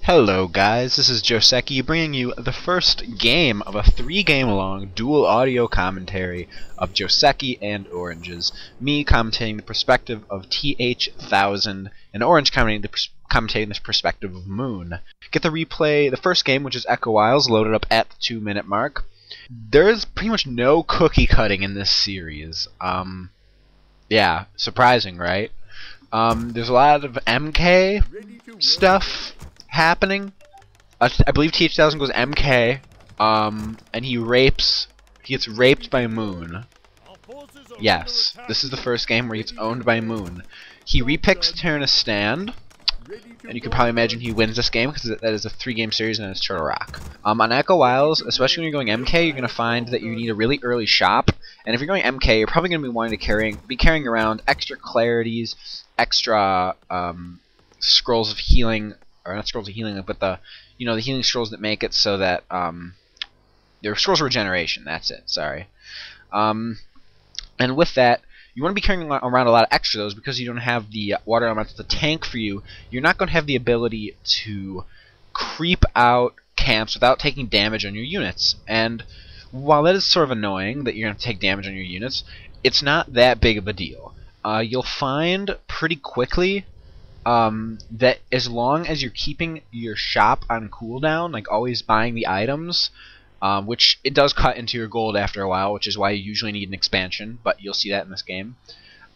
Hello guys, this is Joseki bringing you the first game of a 3-game-long dual audio commentary of Joseki and Orange's. Me commentating the perspective of TH1000 and Orange commentating the perspective of Moon. Get the replay, the first game, which is Echo Isles, loaded up at the 2-minute mark. There's pretty much no cookie cutting in this series. Yeah, surprising, right? There's a lot of MK stuff happening. I believe TH1000 goes MK, and he gets raped by Moon. Yes, this is the first game where he gets owned by Moon. He repicks turn a stand, and you can probably imagine he wins this game because that is a 3-game series and it's Turtle Rock. On Echo Isles, especially when you're going MK, you're going to find that you need a really early shop, and if you're going MK, you're probably going to be wanting to be carrying around extra clarities, extra scrolls of healing, or not scrolls of healing, but the healing scrolls that make it so that they're scrolls of regeneration. That's it. Sorry. And with that, you want to be carrying around a lot of extra of those because you don't have the water elemental to tank for you. You're not going to have the ability to creep out camps without taking damage on your units. And while that is sort of annoying that you're going to take damage on your units, it's not that big of a deal. You'll find pretty quickly that as long as you're keeping your shop on cooldown, like always buying the items, which it does cut into your gold after a while, which is why you usually need an expansion, but you'll see that in this game.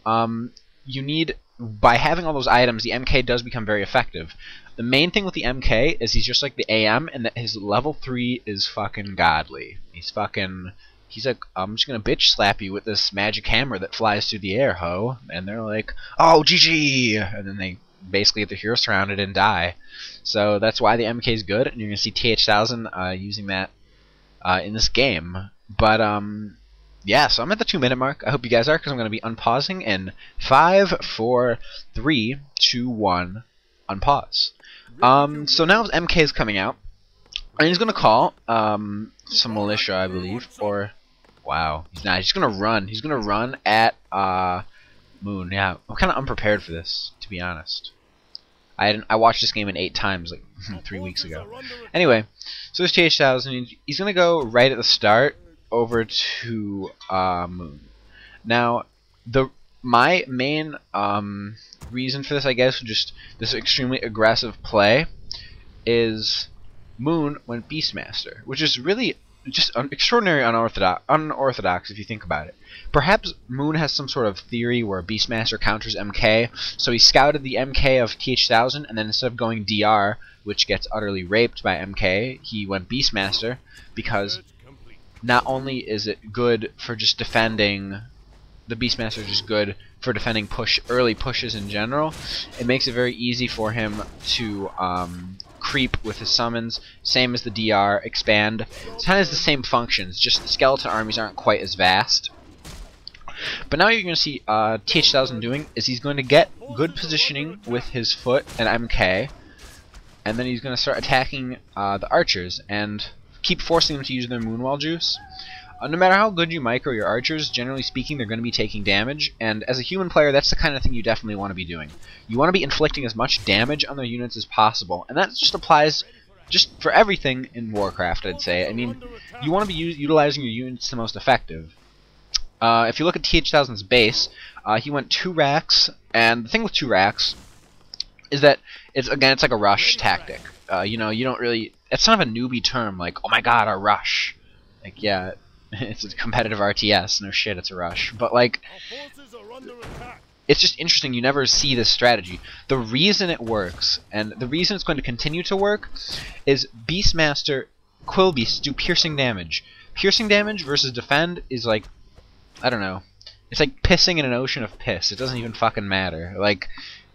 By having all those items, the MK does become very effective. The main thing with the MK is he's just like the AM, and that his level 3 is fucking godly. He's like, I'm just gonna bitch slap you with this magic hammer that flies through the air, ho. And they're like, oh, GG! And then they basically get their hero surrounded and die. So that's why the MK is good, and you're gonna see TH1000 using that in this game. But yeah, so I'm at the 2-minute mark. I hope you guys are, because I'm gonna be unpausing in 5, 4, 3, 2, 1, unpause. So now MK is coming out, and he's gonna call some militia, I believe, or wow, he's not. He's just gonna run. He's gonna run at Moon. Yeah, I'm kind of unprepared for this, to be honest. I watched this game in 8 times, like 3 weeks ago. Anyway, so this TH1000, he's gonna go right at the start over to Moon. Now, my main reason for this, I guess, just this extremely aggressive play, is Moon went Beastmaster, which is really just extraordinary unorthodox if you think about it. Perhaps Moon has some sort of theory where Beastmaster counters MK, so he scouted the MK of TH1000, and then instead of going DR, which gets utterly raped by MK, he went Beastmaster, because not only is it good for just defending, the Beastmaster is just good for defending early pushes in general, it makes it very easy for him to creep with his summons, same as the DR, expand. It kind of has the same functions, just the skeleton armies aren't quite as vast. But now you're going to see TH1000 doing is he's going to get good positioning with his foot and MK, and then he's going to start attacking the archers and keep forcing them to use their Moonwall juice. No matter how good you micro your archers, generally speaking, they're going to be taking damage, and as a human player, that's the kind of thing you definitely want to be doing. You want to be inflicting as much damage on their units as possible, and that just applies just for everything in Warcraft, I'd say. I mean, you want to be utilizing your units the most effective. If you look at TH1000's base, he went 2 racks, and the thing with 2 racks is that it's like a rush tactic. You don't really, it's kind of a newbie term, like, oh my god, a rush. Like, yeah, it's a competitive RTS, no shit, it's a rush. But, like, it's just interesting, you never see this strategy. The reason it works, and the reason it's going to continue to work, is Beastmaster, Quill Beasts do piercing damage. Piercing damage versus defend is like, I don't know, it's like pissing in an ocean of piss. It doesn't even fucking matter. Like,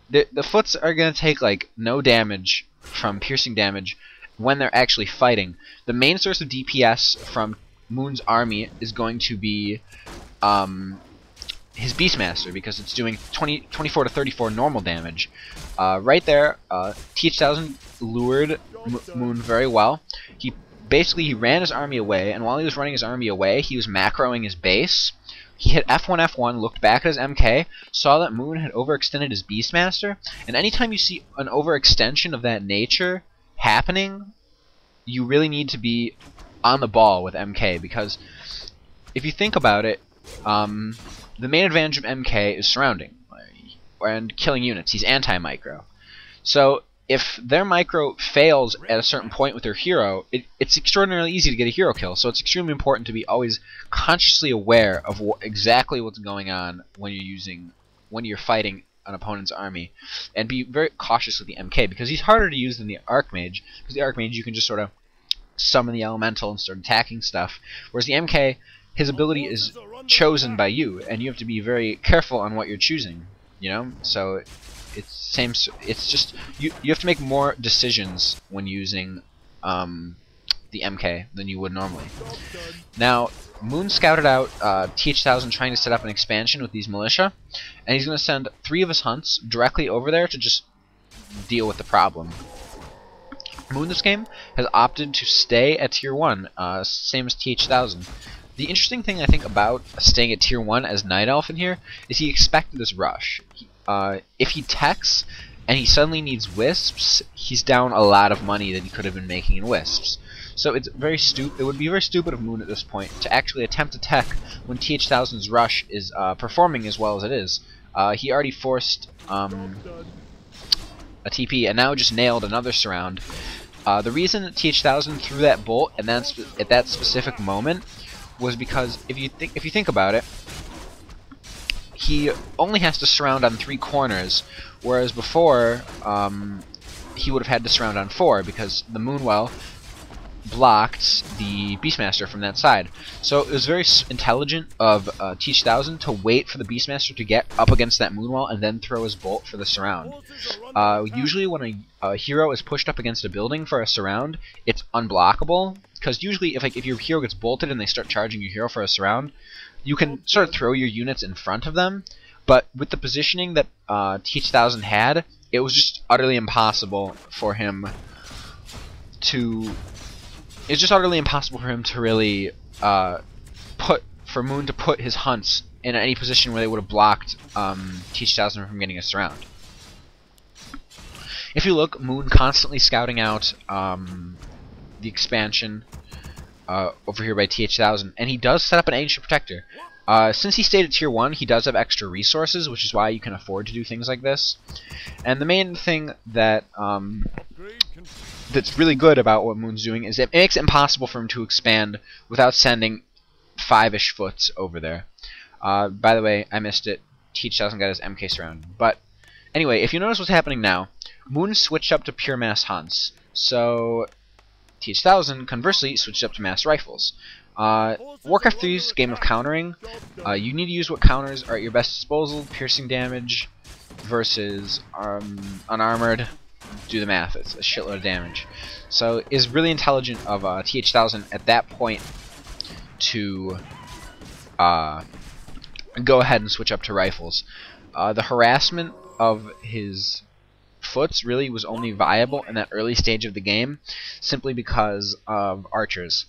the foots are going to take, like, no damage from piercing damage when they're actually fighting. The main source of DPS from Moon's army is going to be his Beastmaster, because it's doing 24 to 34 normal damage. Right there, TH1000 lured Moon very well. He ran his army away, and while he was running his army away, he was macroing his base. He hit F1, looked back at his MK, saw that Moon had overextended his Beastmaster, and anytime you see an overextension of that nature happening, you really need to be on the ball with MK, because if you think about it, the main advantage of MK is surrounding and killing units. He's anti-micro. So if their micro fails at a certain point with their hero, it's extraordinarily easy to get a hero kill. So it's extremely important to be always consciously aware of exactly what's going on when you're fighting an opponent's army, and be very cautious with the MK, because he's harder to use than the Archmage. Because the Archmage, you can just sort of summon the elemental and start attacking stuff, whereas the MK, his ability is chosen by you, and you have to be very careful on what you're choosing. You know, so it's just you have to make more decisions when using the MK than you would normally. Now, Moon scouted out TH1000 trying to set up an expansion with these militia, and he's going to send 3 of his hunts directly over there to just deal with the problem. Moon this game has opted to stay at tier 1, same as TH1000. The interesting thing I think about staying at tier 1 as Night Elf in here is he expected this rush. If he techs and he suddenly needs wisps, he's down a lot of money that he could have been making in wisps. So it's very it would be very stupid of Moon at this point to actually attempt to tech when TH1000's rush is performing as well as it is. He already forced a TP and now just nailed another surround. The reason that TH1000 threw that bolt at that specific moment was because if you think about it, he only has to surround on 3 corners, whereas before he would have had to surround on 4 because the Moonwell blocked the Beastmaster from that side. So it was very intelligent of TH1000 to wait for the Beastmaster to get up against that Moonwell and then throw his bolt for the surround. Usually when a hero is pushed up against a building for a surround, it's unblockable, because usually if your hero gets bolted and they start charging your hero for a surround, you can sort of throw your units in front of them, but with the positioning that TH1000 had, it was just utterly impossible for him to... It's just utterly impossible for him to really for Moon to put his hunts in any position where they would have blocked TH1000 from getting a surround. If you look, Moon constantly scouting out the expansion over here by TH1000, and he does set up an Ancient Protector. Since he stayed at tier 1, he does have extra resources, which is why you can afford to do things like this. And the main thing that that's really good about what Moon's doing is it makes it impossible for him to expand without sending 5-ish foots over there. By the way, I missed it. TH1000 got his MK surrounded. But anyway, if you notice what's happening now, Moon switched up to pure mass hunts. So TH1000 conversely switched up to mass rifles. Warcraft 3's game of countering, you need to use what counters are at your best disposal. Piercing damage versus unarmored. Do the math, it's a shitload of damage. So it's really intelligent of TH1000 at that point to go ahead and switch up to rifles. The harassment of his foots really was only viable in that early stage of the game, simply because of archers.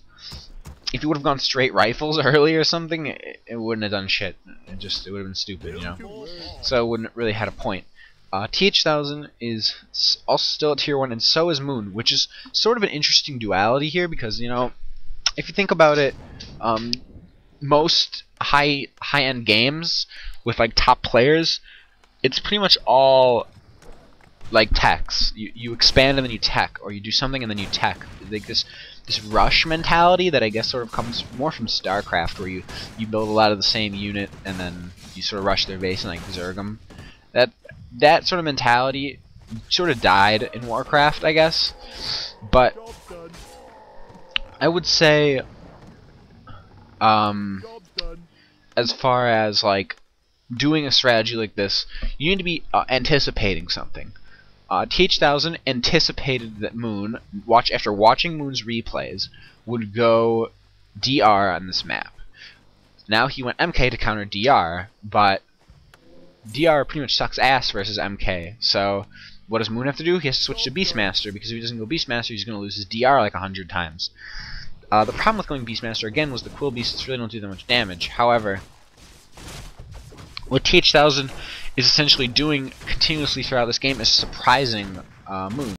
If you would have gone straight rifles early or something, it wouldn't have done shit. It would have been stupid, you know. So it wouldn't really had a point. TH1000 is also still at tier 1, and so is Moon, which is sort of an interesting duality here, because, you know, if you think about it, most high-end games with like top players, it's pretty much all like techs. You expand and then you tech, or you do something and then you tech. Like this rush mentality that I guess sort of comes more from StarCraft, where you build a lot of the same unit and then you sort of rush their base and like zerg them. That sort of mentality sort of died in Warcraft, I guess. But I would say, as far as like doing a strategy like this, you need to be anticipating something. TH1000 anticipated that Moon, after watching Moon's replays, would go DR on this map. Now he went MK to counter DR, but DR pretty much sucks ass versus MK. So what does Moon have to do? He has to switch to Beastmaster, because if he doesn't go Beastmaster, he's going to lose his DR like 100 times. The problem with going Beastmaster again was the Quill Beasts really don't do that much damage. However, what TH1000 is essentially doing continuously throughout this game is surprising Moon.